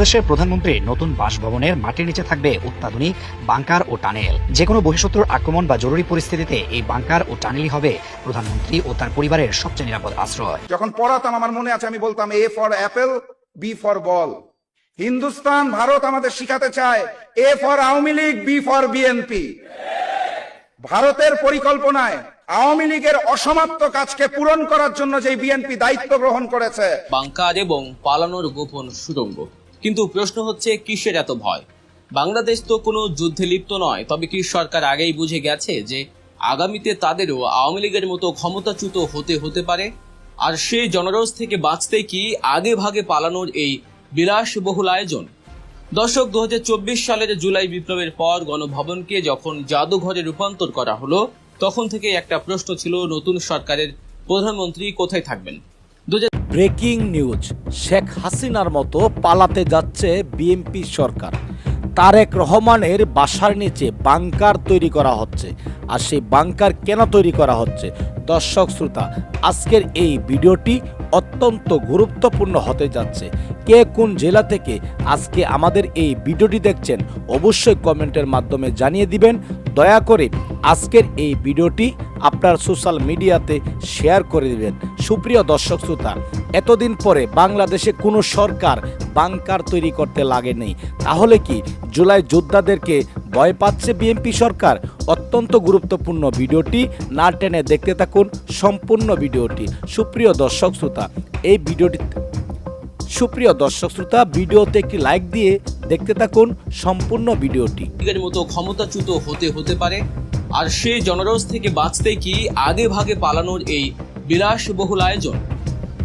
বাংলাদেশের প্রধানমন্ত্রী নতুন বাসভবনের মাটির নিচে থাকবে অত্যাধুনিক বাংকার ও টানেল। যে কোনো বহিঃশত্রুর আক্রমণ বা জরুরি পরিস্থিতিতে এই বাংকার ও টানেলই হবে প্রধানমন্ত্রী ও তার পরিবারের সবচেয়ে নিরাপদ আশ্রয়। যখন পড়াতাম আমার মনে আছে আমি বলতাম A for apple, B for ball. Hindustan Bharat আমাদের শিখাতে চায় A for Awami League, B for BNP. ভারতের পরিকল্পনায় আওয়ামী লীগের অসমাপ্ত কাজকে পূরণ করার জন্য যে বিএনপি দায়িত্ব গ্রহণ করেছে। বাংকার এবং পালানোর গোপন সুড়ঙ্গ। কিন্তু প্রশ্ন হচ্ছে কিসের এত ভয়? বাংলাদেশ তো কোনো যুদ্ধে লিপ্ত নয়, তবে কি সরকার আগেই বুঝে গেছে যে আগামীতে তাদেরও আওয়ামী লীগের মতো ক্ষমতাচ্যুত হতে পারে? আর সেই জনরোষ থেকে বাঁচতে কি আগে ভাগে পালানোর এই বিলাসবহুল আয়োজন? দর্শক, 2024 সালের জুলাই বিপ্লবের পর গণভবনকে যখন জাদুঘরে রূপান্তর করা হলো, তখন থেকে একটা প্রশ্ন ছিল, নতুন সরকারের প্রধানমন্ত্রী কোথায় থাকবেন? ব্রেকিং নিউজ, শেখ হাসিনার মতো পালাতে যাচ্ছে বিএনপি সরকার। তারেক রহমানের বাসার নিচে বাংকার তৈরি করা হচ্ছে। আর সেই বাংকার কেন তৈরি করা হচ্ছে? দর্শক শ্রোতা, আজকের এই ভিডিওটি অত্যন্ত গুরুত্বপূর্ণ হতে যাচ্ছে। কে কোন জেলা থেকে আজকে আমাদের এই ভিডিওটি দেখছেন অবশ্যই কমেন্টের মাধ্যমে জানিয়ে দিবেন। দয়া করে আজকের এই ভিডিওটি আপনার সোশ্যাল মিডিয়াতে শেয়ার করে দিবেন। সুপ্রিয় দর্শক শ্রোতা, এতদিন পরে বাংলাদেশে কোনো সরকার বাংকার তৈরি করতে লাগেনি। তাহলে কি জুলাই যোদ্ধাদেরকে ভয় পাচ্ছে বিএনপি সরকার? অত্যন্ত গুরুত্বপূর্ণ ভিডিওটি না টেনে দেখতে থাকুন সম্পূর্ণ ভিডিওটি। সুপ্রিয় দর্শক শ্রোতা, ভিডিওতে একটি লাইক দিয়ে দেখতে থাকুন সম্পূর্ণ ভিডিওটি। লীগের মতো ক্ষমতাচ্যুত হতে পারে, আর সেই জনরোষ থেকে বাঁচতে কি আগে ভাগে পালানোর এই বিলাসবহুল আয়োজন?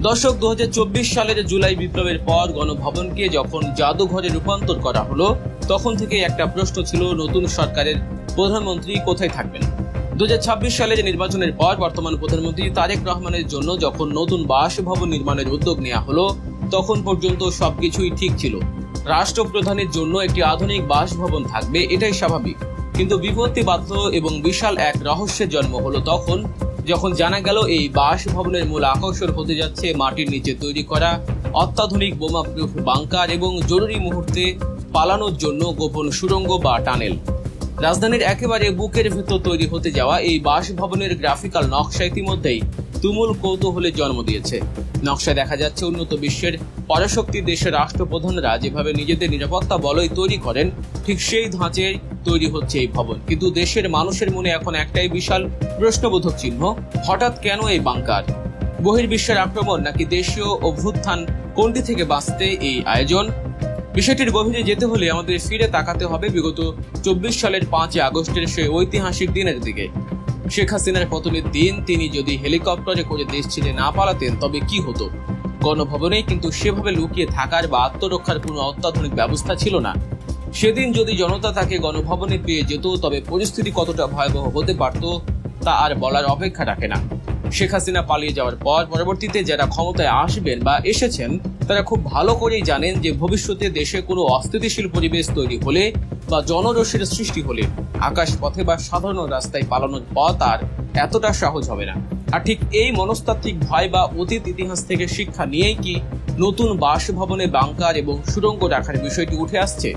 দর্শক, 2024 সালের জুলাই বিপ্লবের পর গণভবনকে যখন জাদুঘরে রূপান্তর করা হলো, তখন থেকে একটা প্রশ্ন ছিল, নতুন সরকারের প্রধানমন্ত্রী কোথায় থাকবেন? 2026 সালের নির্বাচনের পর বর্তমান প্রধানমন্ত্রী তারেক রহমানের জন্য যখন নতুন বাসভবন নির্মাণের উদ্যোগ নেওয়া হলো, তখন পর্যন্ত সবকিছুই ঠিক ছিল। রাষ্ট্রপ্রধানের জন্য একটি আধুনিক বাসভবন থাকবে, এটাই স্বাভাবিক। কিন্তু বিপত্তি বাধ্য এবং বিশাল এক রহস্যের জন্ম হলো তখন, যখন জানা গেল এই বাসভবনের মূল আকর্ষণ হতে যাচ্ছে মাটির নিচে তৈরি করা অত্যাধুনিক বোমাপ্রুফ বাংকার এবং জরুরি মুহূর্তে পালানোর জন্য গোপন সুড়ঙ্গ বা টানেল। রাজধানীর একেবারে বুকের ভেতর তৈরি হতে যাওয়া এই বাসভবনের গ্রাফিক্যাল নকশা ইতিমধ্যেই তুমুল কৌতূহলের জন্ম দিয়েছে। নকশায় দেখা যাচ্ছে উন্নত বিশ্বের পরাশক্তি দেশের রাষ্ট্রপ্রধানরা যেভাবে নিজেদের নিরাপত্তা বলয় তৈরি করেন, ঠিক সেই ধাঁচেই তৈরি হচ্ছে এই ভবন। কিন্তু দেশের মানুষের মনে এখন একটাই বিশাল প্রশ্নবোধক চিহ্ন, হঠাৎ কেন এই বাংকার? বহির্বিশ্বের আক্রমণ নাকি দেশীয় অভ্যুত্থান? কোনটি থেকে বাঁচতে এই আয়োজন? বিষয়টির গভীরে যেতে হলে আমাদের ফিরে তাকাতে হবে বিগত 24 সালের 5 আগস্টের সেই ঐতিহাসিক দিনের দিকে। শেখ হাসিনার পতনের দিন তিনি যদি হেলিকপ্টারে করে দেশ ছেড়ে না পালাতেন তবে কি হতো? গণভবনেই কিন্তু সেভাবে লুকিয়ে থাকার বা আত্মরক্ষার কোনো অত্যাধুনিক ব্যবস্থা ছিল না। সেদিন যদি জনতা তাকে গণভবনে পেয়ে যেত, তবে পরিস্থিতি কতটা ভয়াবহ হতে পারত তা আর বলার অপেক্ষা রাখে না। শেখ হাসিনা পালিয়ে যাওয়ার পর পরবর্তীতে যারা ক্ষমতায় আসবেন বা এসেছেন, তারা খুব ভালো করেই জানেন যে ভবিষ্যতে দেশে কোনো অস্থিতিশীল পরিবেশ তৈরি হলে বা জনরোষের সৃষ্টি হলে আকাশ পথে বা সাধারণ রাস্তায় পালানোর পথ আর এতটা সহজ হবে না। আর ঠিক এই মনস্তাত্ত্বিক ভয় বা অতীত ইতিহাস থেকে শিক্ষা নিয়েই কি নতুন বাসভবনে বাংকার এবং সুড়ঙ্গ রাখার বিষয়টি উঠে আসছে?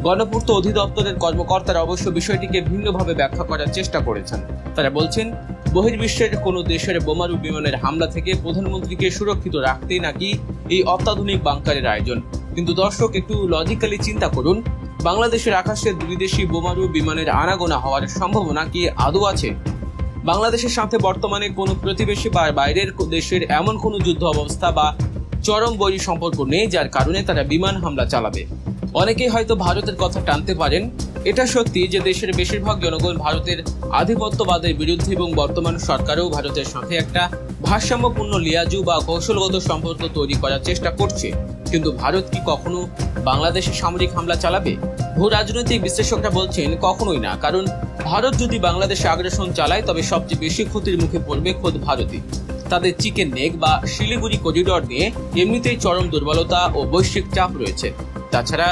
গণপূর্ত অধিদপ্তরের কর্মকর্তারা অবশ্য বিষয়টিকে ভিন্নভাবে ব্যাখ্যা করার চেষ্টা করেছেন। তারা বলছেন, বহির্বিশ্বের কোনো দেশের বোমারু বিমানের হামলা থেকে প্রধানমন্ত্রীকে সুরক্ষিত রাখতেই নাকি এই অত্যাধুনিক বাংকারের আয়োজন। কিন্তু দর্শক, একটু লজিক্যালি চিন্তা করুন, বাংলাদেশের আকাশে বিদেশি বোমারু বিমানের আনাগোনা হওয়ার সম্ভাবনা কি আদৌ আছে? বাংলাদেশের সাথে বর্তমানে কোনো প্রতিবেশী বা বাইরের দেশের এমন কোনো যুদ্ধ অবস্থা বা চরম বৈরী সম্পর্ক নেই যার কারণে তারা বিমান হামলা চালাবে। অনেকেই হয়তো ভারতের কথা টানতে পারেন। এটা সত্যি যে দেশের বেশিরভাগ জনগণ ভারতের আধিপত্যবাদের বিরুদ্ধে এবং বর্তমান সরকারও ভারতের সাথে একটা ভারসাম্যপূর্ণ লিয়াজু বা কৌশলগত সম্পর্ক তৈরি করার চেষ্টা করছে। কিন্তু ভারত কি কখনো বাংলাদেশে সামরিক হামলা চালাবে? ভূ রাজনৈতিক বিশ্লেষকরা বলছেন কখনোই না। কারণ ভারত যদি বাংলাদেশে আগ্রাসন চালায় তবে সবচেয়ে বেশি ক্ষতির মুখে পড়বে খোদ ভারতই। তাদের চিকেন নেক বা শিলিগুড়ি করিডর নিয়ে এমনিতেই চরম দুর্বলতা ও বৈশ্বিক চাপ রয়েছে। তাছাড়া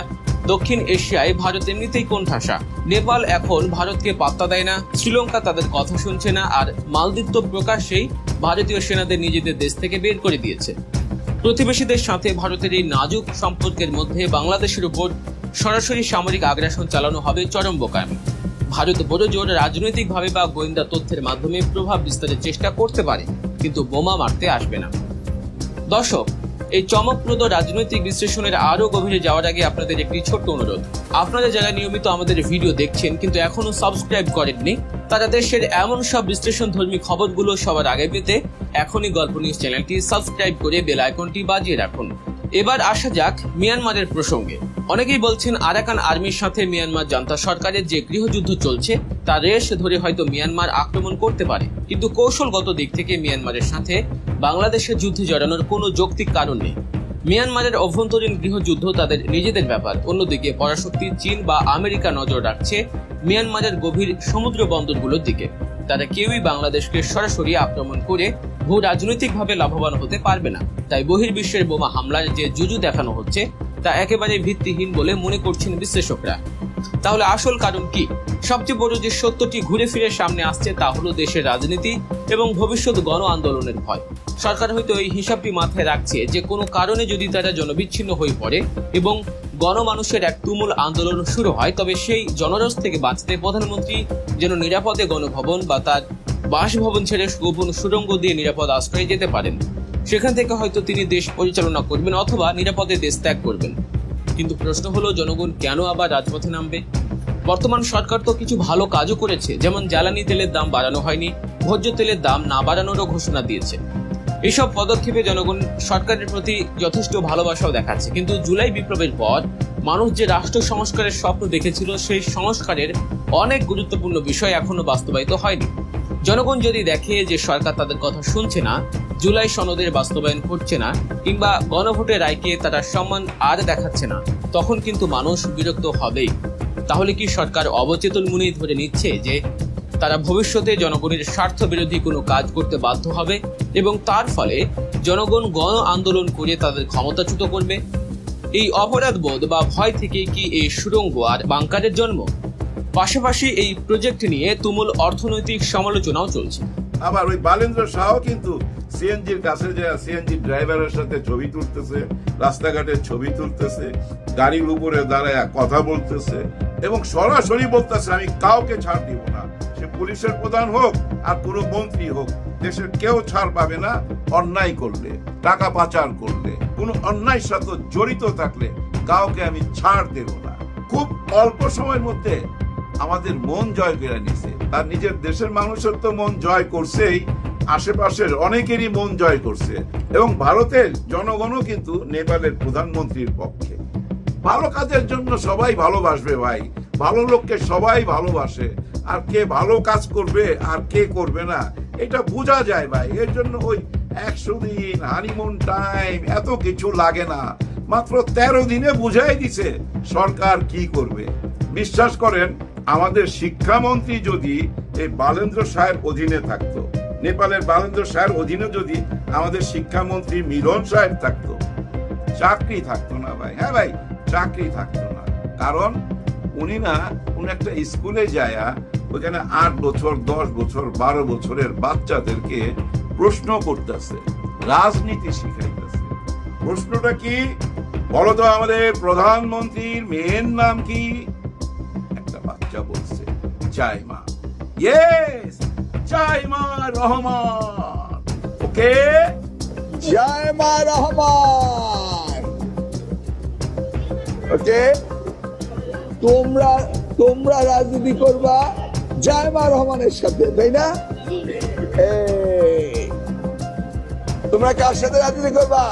দক্ষিণ এশিয়ায় ভারত এমনিতেই কোণঠাসা। নেপাল এখন ভারতকে পাত্তা দেয় না, শ্রীলঙ্কা তাদের কথা শুনছে না, আর মালদ্বীপ তো প্রকাশ্যেই ভারতীয় সেনাদের নিজেদের দেশ থেকে বের করে দিয়েছে। প্রতিবেশীদের সাথে ভারতের এই নাজুক সম্পর্কের মধ্যে বাংলাদেশের উপর সরাসরি সামরিক আগ্রাসন চালানো হবে চরম বোকামি। ভারত বড় জোর রাজনৈতিকভাবে বা গোয়েন্দা তথ্যের মাধ্যমে প্রভাব বিস্তারের চেষ্টা করতে পারে, কিন্তু বোমা মারতে আসবে না। দর্শক, এই চমকপ্রদ রাজনৈতিক বিশ্লেষণের আরো গভীরে যাওয়ার আগে আপনাদের একটি ছোট্ট অনুরোধ। আপনারা যারা নিয়মিত আমাদের ভিডিও দেখছেন কিন্তু এখনো সাবস্ক্রাইব করেননি, তারা দেশের এমন সব বিশ্লেষণধর্মী খবরগুলো সবার আগে পেতে এখনই গল্প নিউজ চ্যানেলটি সাবস্ক্রাইব করে বেল আইকনটি বাজিয়ে রাখুন। এবার আসা যাক মিয়ানমারের প্রসঙ্গে। অনেকেই বলছেন আরাকান আর্মির সাথে মিয়ানমার জান্তা সরকারের যে গৃহযুদ্ধ চলছে তার রেশ ধরে হয়তো মিয়ানমার আক্রমণ করতে পারে, কিন্তু কৌশলগত দিক থেকে মিয়ানমারের সাথে বাংলাদেশের যুদ্ধে জড়ানোর কোনো যৌক্তিক কারণ নেই। মিয়ানমারের অভ্যন্তরীণ গৃহযুদ্ধ তাদের নিজেদের ব্যাপার। অন্যদিকে পরাশক্তি চীন বা আমেরিকা নজর রাখছে মিয়ানমারের গভীর সমুদ্র বন্দরগুলোর দিকে। তারা কেউই বাংলাদেশকে সরাসরি আক্রমণ করে ভূ রাজনৈতিকভাবে লাভবান হতে পারবে না। তাই বহির্বিশ্বের বোমা হামলার যে জুজু দেখানো হচ্ছে তা একেবারে ভিত্তিহীন বলে মনে করছেন বিশ্লেষকরা। তাহলে আসল কারণ কি? সবচেয়ে বড় যে সত্যটি ঘুরে ফিরে সামনে আসছে তা হলো দেশের রাজনীতি এবং ভবিষ্যৎ গণ আন্দোলনের ভয়। সরকার হয়তো এই হিসাবটি মাথায় রাখছে যে কোনো কারণে যদি তারা জনবিচ্ছিন্ন হয়ে পড়ে এবং গণমানুষের এক তুমুল আন্দোলন শুরু হয়, তবে সেই জনরোষ থেকে বাঁচতে প্রধানমন্ত্রী যেন নিরাপদে গণভবন বা তার বাসভবন ছেড়ে গোপন সুড়ঙ্গ দিয়ে নিরাপদ আশ্রয়ে যেতে পারেন। সেখান থেকে হয়তো তিনি দেশ পরিচালনা করবেন অথবা নিরাপদে দেশ ত্যাগ করবেন। কিন্তু প্রশ্ন হলো, জনগণ কেন আবার রাজপথে নামবে? বর্তমান সরকার তো কিছু ভালো কাজও করেছে, যেমন জ্বালানি তেলের দাম বাড়ানো হয়নি, ভোজ্য তেলের দাম না বাড়ানোরও ঘোষণা দিয়েছে। এইসব পদক্ষেপে জনগণ সরকারের প্রতি যথেষ্ট ভালোবাসাও দেখাচ্ছে। কিন্তু জুলাই বিপ্লবের পর মানুষ যে রাষ্ট্র সংস্কারের স্বপ্ন দেখেছিল, সেই সংস্কারের অনেক গুরুত্বপূর্ণ বিষয় এখনো বাস্তবায়িত হয়নি। জনগণ যদি দেখে যে সরকার তাদের কথা শুনছে না, জুলাই সনদের বাস্তবায়ন করছে না, কিংবা গণভোটের রায়কে তারা সম্মান আর দেখাচ্ছে না, তখন কিন্তু মানুষ বিরক্ত হবেই। তাহলে কি সরকার অবচেতন মনেই ধরে নিচ্ছে যে তারা ভবিষ্যতে জনগণের স্বার্থ বিরোধী কোনো কাজ করতে বাধ্য হবে এবং তার ফলে জনগণ গণ আন্দোলন করে তাদের ক্ষমতাচ্যুত করবে? এই অপরাধবোধ বা ভয় থেকে কি এই সুড়ঙ্গ আর বাংকারের জন্ম? পাশাপাশি এই প্রজেক্ট নিয়ে তুমুল অর্থনৈতিক সমালোচনাও চলছে। আবার ওই বালেন্দ্র শাহ কিন্তু সিএনজির কাছে যায়, সিএনজি ড্রাইভারের সাথে ছবি তুলতেছে, রাস্তাঘাটের ছবি তুলতেছে, গাড়ির উপরে দাঁড়ায় কথা বলতেছে এবং সরাসরি বলতেছে আমি কাউকে ছাড় দিব না, সে পুলিশের প্রধান হোক আর কোনো মন্ত্রী হোক, দেশের কেউ ছাড় পাবে না অন্যায় করলে, টাকা পাচার করলে, কোনো অন্যায়ের সাথে জড়িত থাকলে কাউকে আমি ছাড় দেব না। খুব অল্প সময়ের মধ্যে আমাদের মন জয় করে নিছে। তার নিজের দেশের মানুষের তো মন জয় করছেই, আশেপাশের অনেকেরই মন জয় করছে এবং ভারতের জনগণও কিন্তু নেপালের প্রধানমন্ত্রীর পক্ষে। ভালো কাজের জন্য সবাই ভালোবাসবে ভাই, ভালো লোককে সবাই ভালোবাসে, আর কে ভালো কাজ করবে আর কে করবে না এটা বোঝা যায় ভাই। এর জন্য ওই 100 দিন হানিমুন টাইম এত কিছু লাগে না, মাত্র 13 দিনে বুঝাই দিছে সরকার কি করবে। বিশ্বাস করেন, আমাদের শিক্ষামন্ত্রী যদি এই বালেন্দ্র শাহের অধীনে থাকতো, নেপালের বালেন্দ্র শাহের অধীনে যদি আমাদের শিক্ষামন্ত্রী মিলন সাহেব থাকতো, চাকরি থাকতো না ভাই। হ্যাঁ ভাই, চাকরি থাকতো না। কারণ উনি একটা স্কুলে যায়, ওখানে 8 বছর 10 বছর 12 বছরের বাচ্চাদেরকে প্রশ্ন করতেছে, রাজনীতি শিখাইতেছে। প্রশ্নটা কি বলো তো, আমাদের প্রধানমন্ত্রীর মেয়ের নাম কি? একটা বাচ্চা বলছে জাইমা। ইয়েস, জাইমা রহমান। ওকে, জাইমা রহমান। ওকে, তোমরা রাজনীতি করবা জাইমা রহমানের সাথে, তাই না? তোমরা কার সাথে রাজনীতি করবা?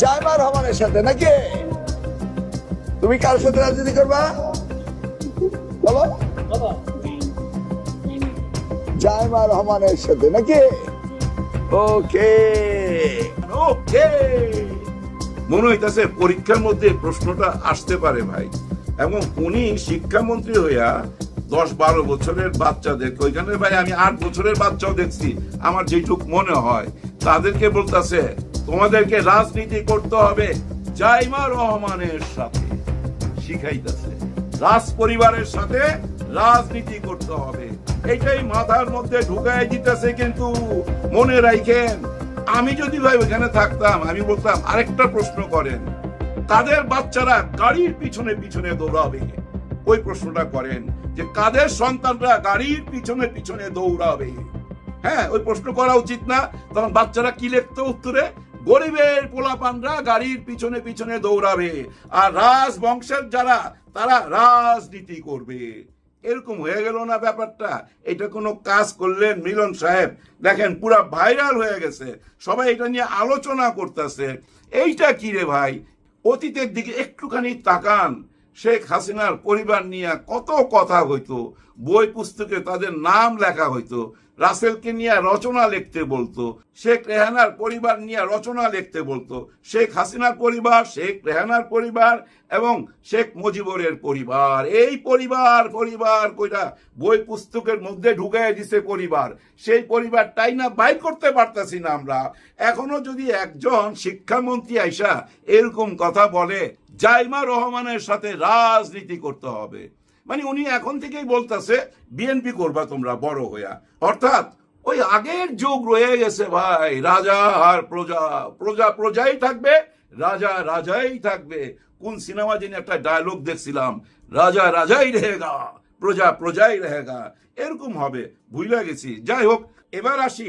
জাইমা রহমানের সাথে নাকি? তুমি কার সাথে রাজনীতি করবা বলো? জাইমা রহমানের সাথে নাকি? ওকে ওকে, মনে হইতেছে পরীক্ষার মধ্যে প্রশ্নটা আসতে পারে ভাই। এবং উনি শিক্ষামন্ত্রী হইয়া 10-12 বছরের বাচ্চাদেরকে, ওইখানে ভাই আমি 8 বছরের বাচ্চাও দেখছি, আমার যেটুক মনে হয়, তাদেরকে বলতেছে তোমাদেরকে রাজনীতি করতে হবে জাইমা রহমানের সাথে, শিখাইতেছে রাজ পরিবারের সাথে রাজনীতি করতে হবে। এটাই মাথার মধ্যে ঢুকাই দিতেছে। কিন্তু মনে রাখেন, আমি যদি ভাই ওখানে থাকতাম আমি বলতাম আরেকটা প্রশ্ন করেন, কাদের বাচ্চারা গাড়ির পিছনে পিছনে দৌড়াবে? ওই প্রশ্নটা করেন যে কাদের সন্তানরা গাড়ির পিছনে পিছনে দৌড়াবে। হ্যাঁ, ওই প্রশ্ন করা উচিত না? তখন বাচ্চারা কি লিখতো উত্তরে? গরিবের পোলাপানরা গাড়ির পিছনে পিছনে দৌড়াবে, আর রাজবংশের যারা তারা রাজনীতি করবে। এরকম হয়ে গেল না ব্যাপারটা? এটা কোনো কাজ করলেন মিলন সাহেব? দেখেন পুরা ভাইরাল হয়ে গেছে, সবাই এটা নিয়ে আলোচনা করতেছে। এইটা কি রে ভাই? অতীতের দিকে একটুখানি তাকান। শেখ হাসিনার পরিবার নিয়ে কত কথা হইতো, বই পুস্তকে তাদের নাম লেখা হইতো, রাসেলকে নিয়ে রচনা লিখতে বলতো, শেখ রেহানার পরিবার নিয়ে রচনা লিখতে বলতো। শেখ হাসিনার পরিবার, শেখ রেহানার পরিবার এবং শেখ মুজিবুরের পরিবার, এই পরিবার পরিবার কইরা বই পুস্তকের মধ্যে ঢুকাই দিছে পরিবার। সেই পরিবারটাই না বাইর করতে পারতাছি না আমরা। এখনো যদি একজন শিক্ষামন্ত্রী আইসা এরকম কথা বলে, জাইমা রহমানের সাথে রাজনীতি করতে হবে, মানে উনি এখন থেকেই বলতেছে বিএনপি করবা তোমরা বড় হইয়া। অর্থাৎ ওই আগের যুগ রয়ে গেছে ভাই, রাজা আর প্রজা, প্রজা প্রজাই থাকবে, রাজা রাজাই থাকবে। কোন সিনেমা যিনি একটা ডায়লগ দেখছিলাম, রাজা রাজাই রহেগা, প্রজা প্রজাই রহেগা, এরকম হবে, ভুলে গেছি। যাই হোক, এবার আসি